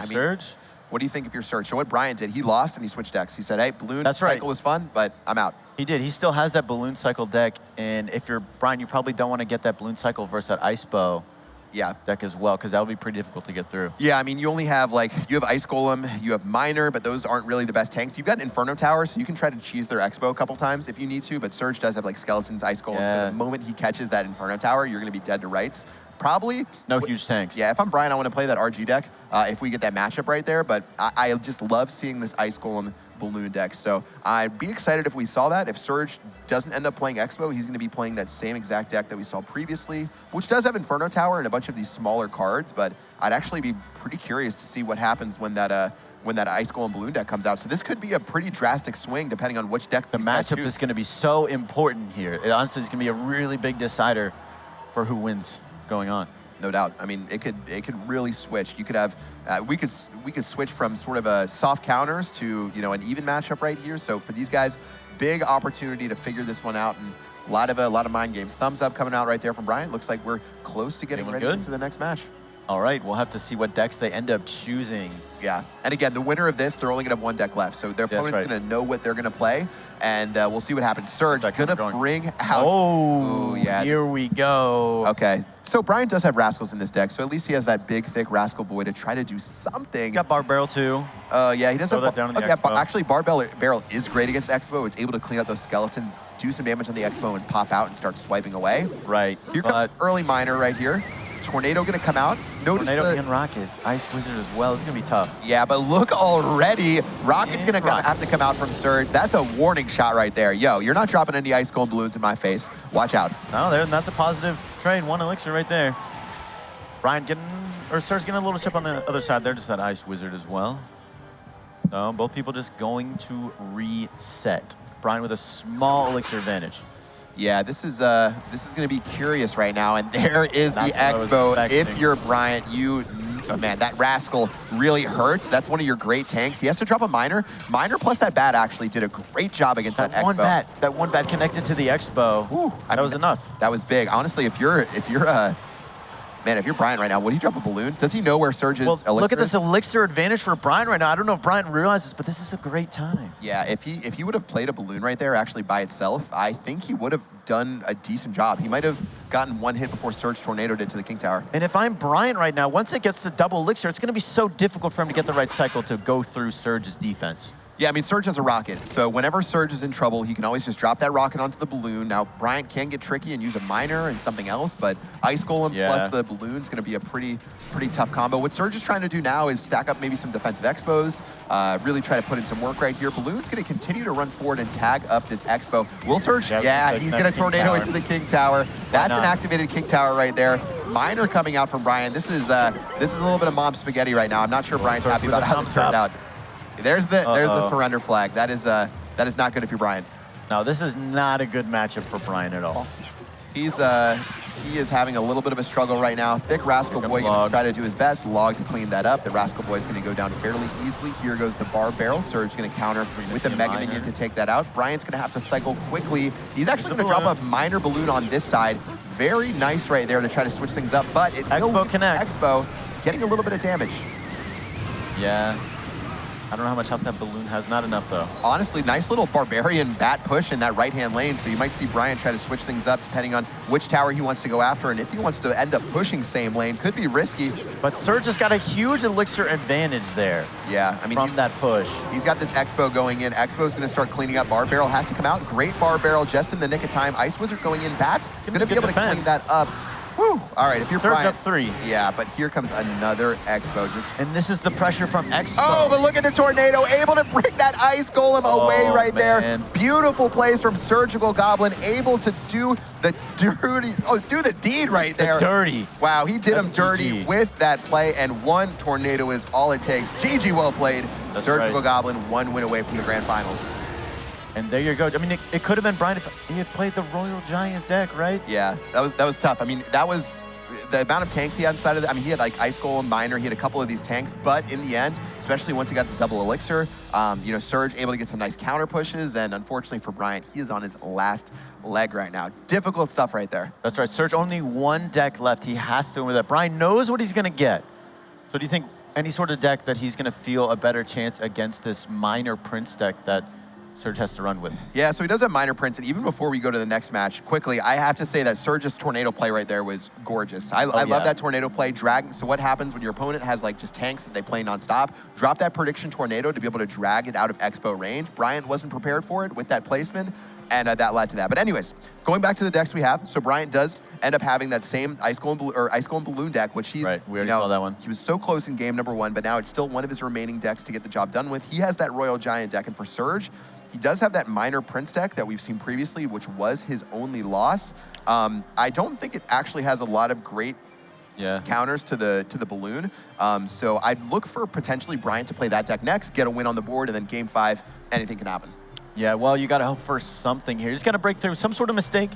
Speaker 3: Surge?
Speaker 2: What do you think if you're Surge? So what Bryaant did, he lost and he switched decks. He said, hey, Balloon Cycle was fun, but I'm out.
Speaker 3: He did. He still has that Balloon Cycle deck, and if you're Bryaant, you probably don't want to get that Balloon Cycle versus that Ice Bow deck as well, because that would be pretty difficult to get through.
Speaker 2: Yeah, I mean, you only have, you have Ice Golem, you have Miner, but those aren't really the best tanks. You've got Inferno Tower, so you can try to cheese their Expo a couple times if you need to, but Surge does have, Skeletons, Ice Golem, so the moment he catches that Inferno Tower, you're going to be dead to rights. Probably.
Speaker 3: No huge tanks.
Speaker 2: Yeah, if I'm Bryaant, I want to play that RG deck if we get that matchup right there, but I just love seeing this Ice Golem Balloon deck, so I'd be excited if we saw that. If Surge doesn't end up playing Expo, he's going to be playing that same exact deck that we saw previously, which does have Inferno Tower and a bunch of these smaller cards, but I'd actually be pretty curious to see what happens when that Ice Golem Balloon deck comes out. So this could be a pretty drastic swing depending on which deck
Speaker 3: the matchup is going to be so important here. It honestly is going to be a really big decider for who wins going on.
Speaker 2: No doubt. I mean, it could really switch. You could have we could switch from sort of a soft counters to an even matchup right here. So for these guys, big opportunity to figure this one out, and a lot of mind games. Thumbs up coming out right there from Bryaant. Looks like we're close to getting ready into the next match.
Speaker 3: All right, we'll have to see what decks they end up choosing.
Speaker 2: Yeah, and again, the winner of this, they're only gonna have one deck left, so their opponent's gonna know what they're gonna play, and we'll see what happens. Surge gonna bring out.
Speaker 3: Oh,
Speaker 2: yeah.
Speaker 3: Here we go.
Speaker 2: Okay, so Bryaant does have Rascals in this deck, so at least he has that big, thick Rascal Boy to try to do something.
Speaker 3: He's got Bar Barrel too.
Speaker 2: Yeah, he does
Speaker 3: Throw
Speaker 2: have.
Speaker 3: that down on the
Speaker 2: Okay,
Speaker 3: Expo.
Speaker 2: actually, Barrel is great against Expo. It's able to clean up those skeletons, do some damage on the Expo, and pop out and start swiping away.
Speaker 3: Right.
Speaker 2: Here comes early Miner right here. Tornado gonna come out. Notice
Speaker 3: Tornado and Rocket. Ice Wizard as well. It's gonna be tough.
Speaker 2: Yeah, but look already. Rocket's gonna have to come out from Surge. That's a warning shot right there. Yo, you're not dropping any Ice Golem Balloons in my face. Watch out.
Speaker 3: No, that's a positive trade. 1 elixir right there. Bryaant Surge getting a little chip on the other side there. Just that Ice Wizard as well. So both people just going to reset. Bryaant with a small elixir advantage.
Speaker 2: Yeah, this is gonna be curious right now, and there is the Expo. If you're Bryaant, oh man, that Rascal really hurts. That's one of your great tanks. He has to drop a Miner. Miner plus that Bat actually did a great job against that Expo.
Speaker 3: That one bat connected to the Expo.
Speaker 2: Ooh,
Speaker 3: that was enough.
Speaker 2: That was big. Honestly, if you're Bryaant right now, would he drop a balloon? Does he know where Surge's elixir
Speaker 3: look at
Speaker 2: is?
Speaker 3: this elixir advantage for Bryaant right now. I don't know if Bryaant realizes, but this is a great time.
Speaker 2: Yeah, if he would have played a balloon right there actually by itself, I think he would have done a decent job. He might have gotten one hit before Surge Tornado did to the King Tower.
Speaker 3: And if I'm Bryaant right now, once it gets to double elixir, it's going to be so difficult for him to get the right cycle to go through Surge's defense.
Speaker 2: Yeah, I mean, Surge has a rocket, so whenever Surge is in trouble, he can always just drop that rocket onto the balloon. Now, Bryaant can get tricky and use a Miner and something else, but Ice Golem plus the balloon is going to be a pretty tough combo. What Surge is trying to do now is stack up maybe some defensive Expos, really try to put in some work right here. Balloon's going to continue to run forward and tag up this Expo. Will Surge? Yeah, he's going to Tornado into the King Tower. That's an activated King Tower right there. Miner coming out from Bryaant. This is a little bit of mom spaghetti right now. I'm not sure Bryaant's happy about how this turned out. There's the surrender flag. That is not good if you're Bryaant.
Speaker 3: No, this is not a good matchup for Bryaant at all.
Speaker 2: He is having a little bit of a struggle right now. Thick Rascal Boy going to try to do his best. Log to clean that up. The Rascal Boy is going to go down fairly easily. Here goes the Bar Barrel. Surge going to counter with the Mega Minion to take that out. Bryaant's going to have to cycle quickly. He's actually going to drop a Miner Balloon on this side. Very nice right there to try to switch things up, but it will connects. Expo getting a little bit of damage.
Speaker 3: Yeah. I don't know how much health that balloon has. Not enough, though.
Speaker 2: Honestly, nice little Barbarian bat push in that right-hand lane, so you might see Bryaant try to switch things up depending on which tower he wants to go after, and if he wants to end up pushing same lane, could be risky.
Speaker 3: But Surge has got a huge elixir advantage there.
Speaker 2: Yeah, I mean,
Speaker 3: from that push.
Speaker 2: He's got this Expo going in. Expo's going to start cleaning up. Bar Barrel has to come out. Great Bar Barrel just in the nick of time. Ice Wizard going in. Bat's going to be able to clean that up. Woo! All right, if you're
Speaker 3: Surge
Speaker 2: Bryaant,
Speaker 3: up 3.
Speaker 2: Yeah, but here comes another Expo.
Speaker 3: And this is the pressure from Expo.
Speaker 2: Oh, but look at the Tornado, able to bring that Ice Golem away right there. Beautiful plays from Surgical Goblin, able to do the deed right there.
Speaker 3: The dirty.
Speaker 2: Wow, he did him dirty with that play, and one Tornado is all it takes. GG, well played. Surgical Goblin, 1 win away from the Grand Finals.
Speaker 3: And there you go. I mean, it could have been Bryaant if he had played the Royal Giant deck, right?
Speaker 2: Yeah, that was tough. I mean, that was the amount of tanks he had inside of it. I mean, he had like Ice Golem, Miner, he had a couple of these tanks, but in the end, especially once he got to double elixir, Surge able to get some nice counter pushes, and unfortunately for Bryaant, he is on his last leg right now. Difficult stuff right there.
Speaker 3: That's right. Surge only 1 deck left. He has to win with that. Bryaant knows what he's going to get. So do you think any sort of deck that he's going to feel a better chance against this Miner Prince deck that Surge has to run with?
Speaker 2: Yeah, so he does have Miner Prince, and even before we go to the next match, quickly, I have to say that Surge's Tornado play right there was gorgeous. I love that Tornado play. So what happens when your opponent has like just tanks that they play nonstop? Drop that Prediction Tornado to be able to drag it out of Expo range. Bryaant wasn't prepared for it with that placement, and that led to that. But anyways, going back to the decks we have, so Bryaant does end up having that same Ice Golem Balloon deck, which he's,
Speaker 3: we already saw that one.
Speaker 2: He was so close in game number 1, but now it's still one of his remaining decks to get the job done with. He has that Royal Giant deck, and for Surge, he does have that Miner Prince deck that we've seen previously, which was his only loss. I don't think it actually has a lot of great counters to the balloon. So I'd look for potentially Bryaant to play that deck next, get a win on the board, and then game 5, anything can happen.
Speaker 3: Yeah, well, you got to hope for something here. He's got to break through some sort of mistake.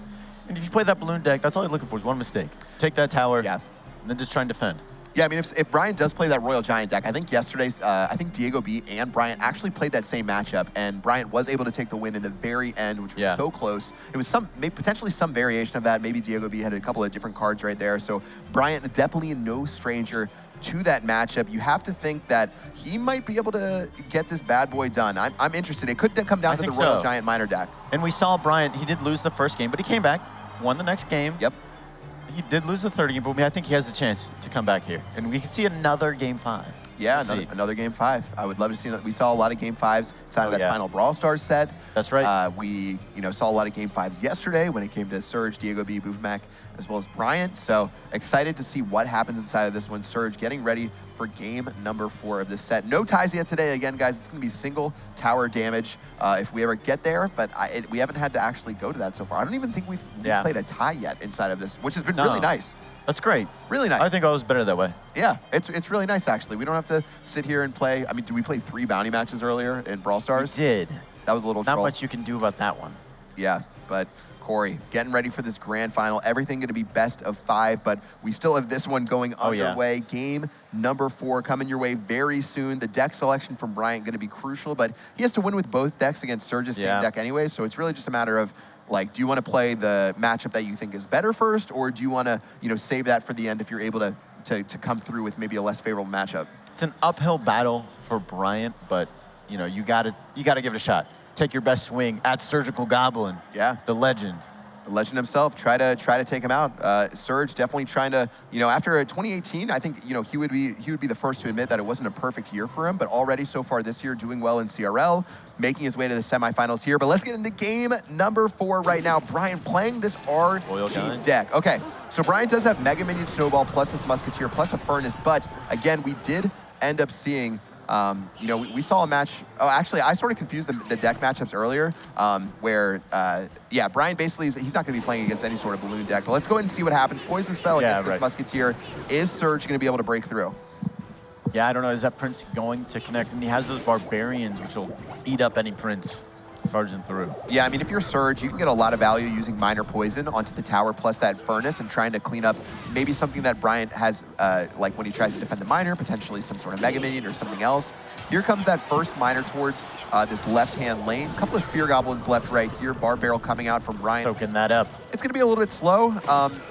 Speaker 3: And if you play that balloon deck, that's all you're looking for is one mistake. Take that tower, and then just try and defend.
Speaker 2: Yeah, I mean, if Bryaant does play that Royal Giant deck, I think yesterday's, I think Diego B and Bryaant actually played that same matchup, and Bryaant was able to take the win in the very end, which was so close. It was potentially some variation of that. Maybe Diego B had a couple of different cards right there. So Bryaant definitely no stranger to that matchup. You have to think that he might be able to get this bad boy done. I'm interested. It could come down to the Royal Giant Miner deck.
Speaker 3: And we saw Bryaant, he did lose the first game, but he came back, won the next game.
Speaker 2: Yep.
Speaker 3: He did lose the third game, but I think he has a chance to come back here. And we can see another Game 5.
Speaker 2: Yeah, another Game 5. I would love to see that. We saw a lot of Game 5s inside of that final Brawl Stars set.
Speaker 3: That's right.
Speaker 2: We saw a lot of Game 5s yesterday when it came to Surge, Diego B, DreamHack, as well as Bryaant. So excited to see what happens inside of this one. Surge getting ready for game number 4 of this set. No ties yet today. Again, guys, it's going to be single tower damage if we ever get there, but we haven't had to actually go to that so far. I don't even think we've played a tie yet inside of this, which has been really nice.
Speaker 3: That's great.
Speaker 2: Really nice.
Speaker 3: I think I was better that way.
Speaker 2: Yeah, it's really nice, actually. We don't have to sit here and play. I mean, did we play 3 bounty matches earlier in Brawl Stars?
Speaker 3: We did.
Speaker 2: That was a little
Speaker 3: Not
Speaker 2: troll.
Speaker 3: much you can do about that one.
Speaker 2: Yeah, but Corey, getting ready for this grand final. Everything going to be best of 5, but we still have this one going underway. Game number 4 coming your way very soon. The deck selection from Bryaant going to be crucial, but he has to win with both decks against Surge's same deck anyway, so it's really just a matter of, like, do you want to play the matchup that you think is better first, or do you want to, save that for the end if you're able to come through with maybe a less favorable matchup?
Speaker 3: It's an uphill battle for Bryaant, but you gotta give it a shot. Take your best swing at Surgical Goblin.
Speaker 2: Yeah.
Speaker 3: The legend.
Speaker 2: The legend himself, try to take him out. Surge definitely trying to, after 2018, I think, he would be the first to admit that it wasn't a perfect year for him, but already so far this year doing well in CRL, making his way to the semifinals here. But let's get into game number 4 right now. Bryaant playing this RG deck. Okay, so Bryaant does have Mega Minion Snowball plus this Musketeer plus a Furnace, but again, we did end up seeing we saw a match. Oh, actually, I sort of confused the deck matchups earlier, where, Bryaant basically, he's not going to be playing against any sort of balloon deck. But let's go ahead and see what happens. Poison Spell against this Musketeer. Is Surge going to be able to break through?
Speaker 3: Yeah, I don't know. Is that Prince going to connect? And he has those Barbarians, which will eat up any Prince charging through.
Speaker 2: Yeah, I mean, if you're Surge, you can get a lot of value using Minor Poison onto the tower plus that Furnace and trying to clean up maybe something that Bryaant has, like when he tries to defend the Miner, potentially some sort of Mega Minion or something else. Here comes that first Miner towards this left-hand lane. A couple of Spear Goblins left right here. Bar Barrel coming out from Bryaant.
Speaker 3: Soaking that up.
Speaker 2: It's going to be a little bit slow.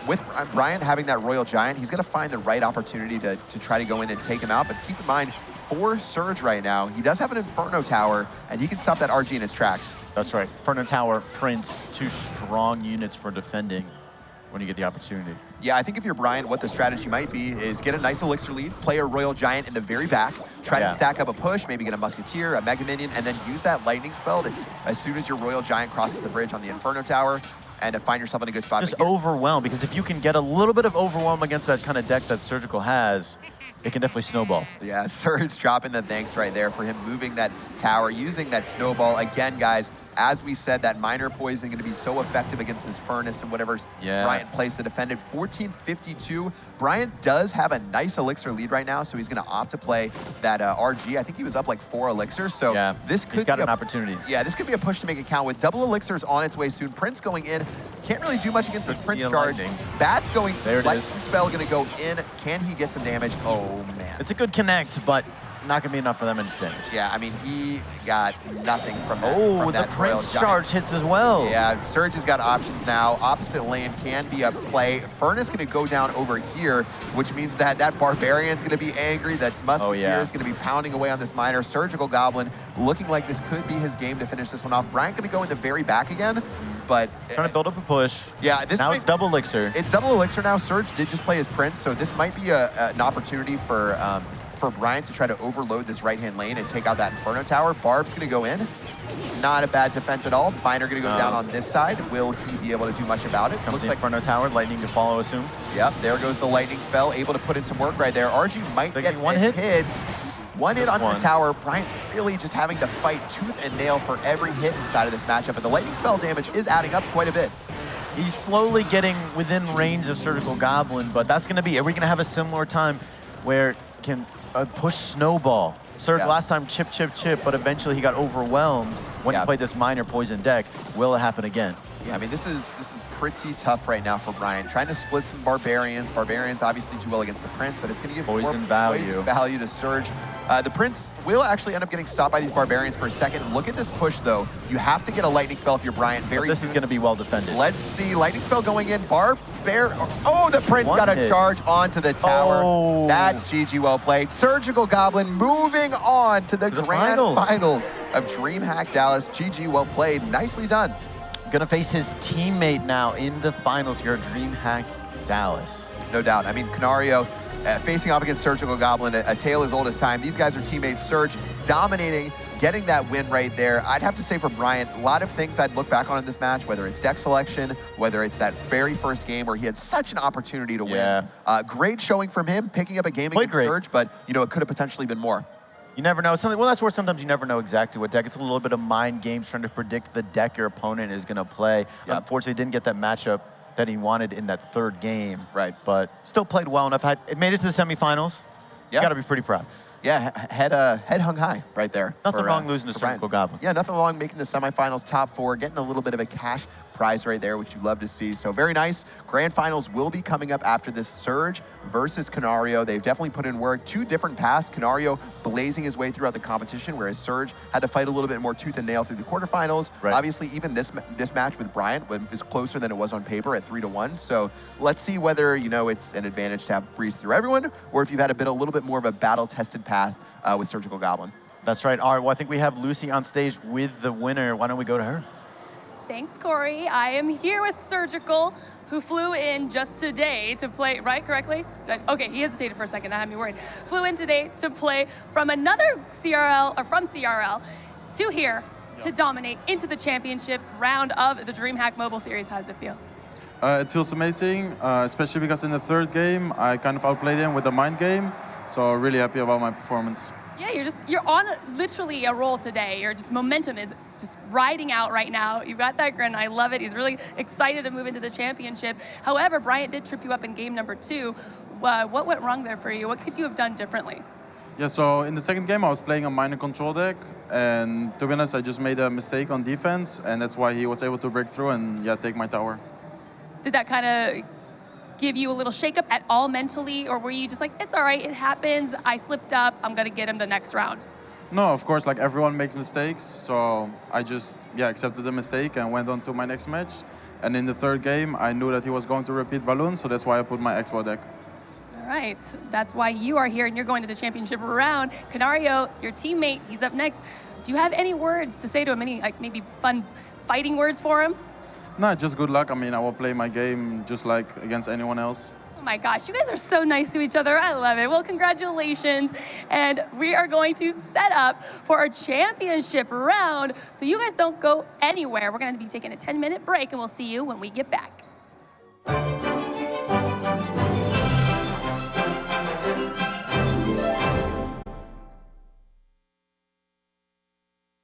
Speaker 2: With Bryaant having that Royal Giant, he's going to find the right opportunity to try to go in and take him out. But keep in mind, for Surge right now, he does have an Inferno Tower, and he can stop that RG in its tracks.
Speaker 3: That's right. Inferno Tower, Prince, 2 strong units for defending when you get the opportunity.
Speaker 2: Yeah, I think if you're Bryaant, what the strategy might be is get a nice Elixir lead, play a Royal Giant in the very back, try to stack up a push, maybe get a Musketeer, a Mega Minion, and then use that Lightning Spell to, as soon as your Royal Giant crosses the bridge on the Inferno Tower, and to find yourself in a good spot.
Speaker 3: Just overwhelm, because if you can get a little bit of overwhelm against that kind of deck that Surgical has, it can definitely snowball.
Speaker 2: Yeah, Surge dropping the thanks right there for him moving that tower, using that snowball. Again, guys, as we said, that Minor Poison going to be so effective against this Furnace and whatever Bryaant plays to defend it. 1452. Bryaant does have a nice Elixir lead right now, so he's going to opt to play that RG. I think he was up like 4 Elixirs, so this could
Speaker 3: be an opportunity.
Speaker 2: Yeah, this could be a push to make it count with double Elixirs on its way soon. Prince going in. Can't really do much against this Prince charge. Bats going through. Lightning Spell going to go in. Can he get some damage? Oh, man.
Speaker 3: It's a good connect, but not going to be enough for them in damage.
Speaker 2: Yeah, I mean, he got nothing from that.
Speaker 3: Oh, the Prince charge hits as well.
Speaker 2: Yeah, Surge has got options now. Opposite lane can be a play. Furnace going to go down over here, which means that Barbarian's going to be angry. That Musketeer is going to be pounding away on this Miner. Surgical Goblin looking like this could be his game to finish this one off. Bryaant going to go in the very back again, but
Speaker 3: trying to build up a push.
Speaker 2: Yeah,
Speaker 3: now it's double Elixir.
Speaker 2: It's double Elixir now. Surge did just play his Prince, so this might be an opportunity for Bryaant to try to overload this right-hand lane and take out that Inferno Tower. Barb's going to go in. Not a bad defense at all. Miner going to go down on this side. Will he be able to do much about it?
Speaker 3: Looks like Inferno Tower, Lightning to follow, assume.
Speaker 2: Yep, there goes the Lightning Spell. Able to put in some work right there. RG might get one hit. One hit onto the tower. Bryant's really just having to fight tooth and nail for every hit inside of this matchup, but the Lightning Spell damage is adding up quite a bit.
Speaker 3: He's slowly getting within range of Surgical Goblin, but that's going to be, are we going to have a similar time where can push snowball? Surge last time chip, but eventually he got overwhelmed when he played this Minor Poison deck. Will it happen again?
Speaker 2: Yeah, I mean, this is pretty tough right now for Bryaant. Trying to split some Barbarians. Barbarians obviously too well against the Prince, but it's going to give
Speaker 3: Poison
Speaker 2: more
Speaker 3: value.
Speaker 2: poison value to Surge. The Prince will actually end up getting stopped by these Barbarians for a second. Look at this push, though. You have to get a Lightning Spell if you're Bryaant very
Speaker 3: This
Speaker 2: soon.
Speaker 3: is going to be well defended.
Speaker 2: Let's see. Lightning Spell going in. Oh, the Prince
Speaker 3: One
Speaker 2: got a
Speaker 3: hit.
Speaker 2: charge onto the tower.
Speaker 3: Oh.
Speaker 2: That's GG well played. Surgical Goblin moving on to the
Speaker 3: the
Speaker 2: grand
Speaker 3: finals.
Speaker 2: finals of DreamHack Dallas. GG well played. Nicely done.
Speaker 3: Gonna face his teammate now in the finals here at DreamHack Dallas.
Speaker 2: No doubt. I mean, Canario facing off against Surgical Goblin, a tale as old as time. These guys are teammates. Surge dominating, getting that win right there. I'd have to say for Bryaant, a lot of things I'd look back on in this match, whether it's deck selection, whether it's that very first game where he had such an opportunity to win. Great showing from him, picking up a game
Speaker 3: Played
Speaker 2: against
Speaker 3: great.
Speaker 2: Surge, but you know, it could have potentially been more.
Speaker 3: You never know. Well, that's where sometimes you never know exactly what deck. It's a little bit of mind games trying to predict the deck your opponent is going to play.
Speaker 2: Yep.
Speaker 3: Unfortunately, didn't get that matchup that he wanted in that third game.
Speaker 2: Right.
Speaker 3: But still played well enough. It made it to the semifinals.
Speaker 2: Yeah.
Speaker 3: Got to be pretty proud.
Speaker 2: Yeah, head hung high right there.
Speaker 3: Nothing wrong losing to
Speaker 2: for Bryaant.
Speaker 3: Surgical Goblin.
Speaker 2: Yeah, nothing wrong making the semifinals top 4, getting a little bit of a cash prize right there, which you love to see. So very nice. Grand finals will be coming up after this. Surge versus Canario. They've definitely put in work. 2 different paths. Canario blazing his way throughout the competition, whereas Surge had to fight a little bit more tooth and nail through the quarterfinals.
Speaker 3: Right.
Speaker 2: Obviously, even this match with Bryaant is closer than it was on paper at 3-1. So let's see whether, you know, it's an advantage to have breeze through everyone, or if you've had a little bit more of a battle-tested path with Surgical Goblin.
Speaker 3: That's right. All right, well, I think we have Lucy on stage with the winner. Why don't we go to her?
Speaker 1: Thanks, Corey. I am here with Surgical, who flew in just today to play, right, correctly? Okay, he hesitated for a second, that had me worried. Flew in today to play from another CRL, or from CRL, to here to dominate into the championship round of the DreamHack Mobile Series. How does it feel?
Speaker 5: It feels amazing, especially because in the third game, I kind of outplayed him with the mind game. So really happy about my performance.
Speaker 1: Yeah, you're on literally a roll today. Your just momentum is just riding out right now. You've got that grin. I love it. He's really excited to move into the championship. However, Bryaant did trip you up in game number 2. What went wrong there for you? What could you have done differently?
Speaker 5: Yeah, so in the second game, I was playing a minor control deck. And to be honest, I just made a mistake on defense. And that's why he was able to break through and take my tower.
Speaker 1: Did that kind of give you a little shakeup at all mentally? Or were you just like, it's all right, it happens, I slipped up, I'm going to get him the next round?
Speaker 5: No, of course, like everyone makes mistakes. So I just accepted the mistake and went on to my next match. And in the third game, I knew that he was going to repeat Balloon. So that's why I put my Expo deck.
Speaker 1: All right, that's why you are here and you're going to the championship round. Canario, your teammate, he's up next. Do you have any words to say to him? Any maybe fun fighting words for him?
Speaker 5: No, just good luck. I mean, I will play my game just like against anyone else.
Speaker 1: Oh my gosh, you guys are so nice to each other. I love it. Well, congratulations. And we are going to set up for our championship round. So you guys don't go anywhere. We're going to be taking a 10-minute break and we'll see you when we get back.